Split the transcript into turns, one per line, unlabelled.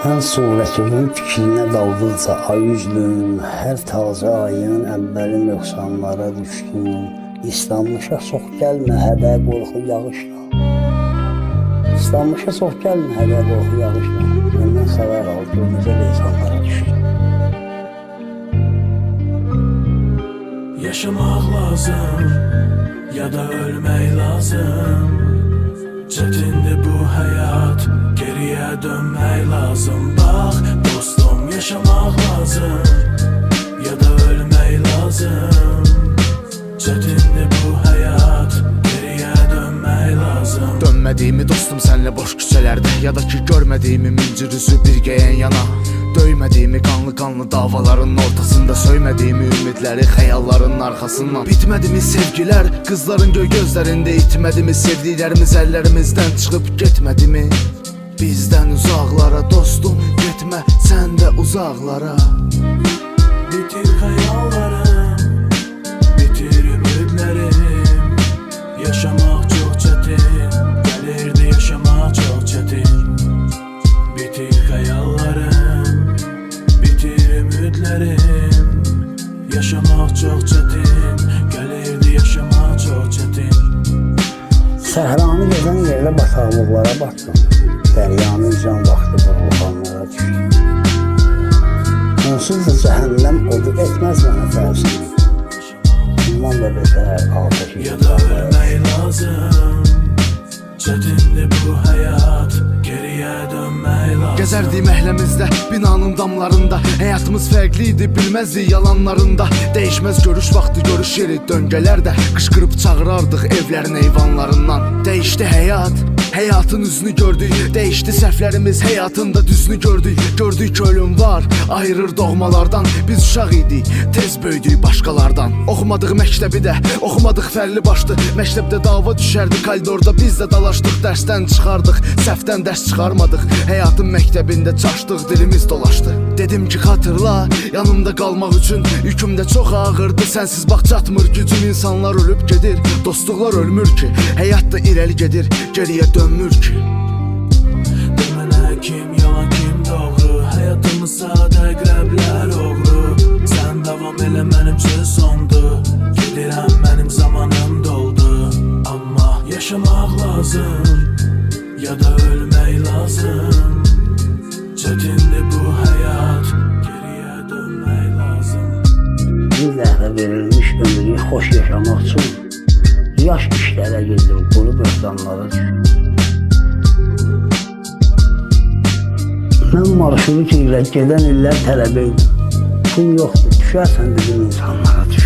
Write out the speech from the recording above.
Ən surətinin fikrinə daldıqca ay üzlüm, hər taze ayın əvvəli nöqsanlara düşdüm. İslanmışa çox gəlmə, hədə qorxu yağışla. İslanmışa çox gəlmə, hədə qorxu yağışla. Məndən xəbər al, gözə insanlara düşdüm.
Yaşamaq lazım, ya da ölmək lazım. Çətindir bu həyat, geriyə dönmək lazım. Bax dostum, yaşamaq lazım, ya da ölmək lazım. Çətindir bu həyat, geriyə dönmək lazım.
Dönmədiyimi dostum sənlə boş küçələrdə, ya da ki görmədiyimi müncir üzü bir gəyən yana. Döymədiyimi qanlı davaların ortasında, söymədiyimi ümidləri xəyalların arxasından. Bitmədimi sevgilər, qızların göy gözlərində, itmədimi sevdiklərimiz əllərimizdən çıxıb getmədimi? Bizdən uzaqlara dostum, getmə sən də uzaqlara.
Bitir xəyallarım, bitir ümidlərim. Yaşamaq çox çətin, gəlirdi yaşamaq çox çətin. Bitir xəyallarım, bitir ümidlərim. Yaşamaq çox çətin, gəlirdi yaşamaq çox çətin.
Səhranı gedən yerlə bataqlıqlara baxdım. Dəryanın can vaxtı burulğanlara düşdüm. Onsuz da cəhənnəm odu etməz mənə tərsin. Bundan da betər altışı
Ya da ölmək lazım, çətindir bu həyat, geriyə dönmək lazım.
Gəzərdik məhləmizdə, binanın damlarında. Həyatımız fərqli idi, bilməzdik yalanlarında. Dəyişməz görüş vaxtı, görüş yeri döngələrdə. Qışqırıb çağırardıq evlərin eyvanlarından. Dəyişdi həyat, həyatın üzünü gördük. Dəyişdi səhvlərimiz, həyatın da düzünü gördük. Gördük ki ölüm var, ayırır doğmalardan. Biz uşaq idik, tez böyüdük başqalardan. Oxumadıq məktəbi də, oxumadıq fərli başdı. Məktəbdə dava düşərdi, koridorda biz də dalaşdıq. Dərsdən çıxardıq, səhvdən dərs çıxarmadıq. Həyatın məktəbində çaşdıq, dilimiz dolaşdı. Dedim ki xatırla, yanımda qalmaq üçün yüküm də çox ağırdı. Sənsiz bax çatmır gücüm, insanlar ölüb gedir. Dostluqlar ölmür ki, həyat da irəli gedir, geriyə dönmür ki.
Demənə kim yalan, kim doğru. Həyatımız sadə qrəblər oğru. Sən davam elə, mənim üçün sondu. Gedirəm, mənim zamanım doldu. Amma yaşamaq lazım, ya da ölmək lazım. Çətindir bu həyat, geriyə dönmək lazım.
Bir dəfə verilmiş ömrü xoş yaşamaq üçün yaş işlərə girdim, quru böhtanlara düşdüm. Mən marşrut ilə gedən illər tələbəydim. Pul yoxdur, düşərsən dedim insanlara düşdüm.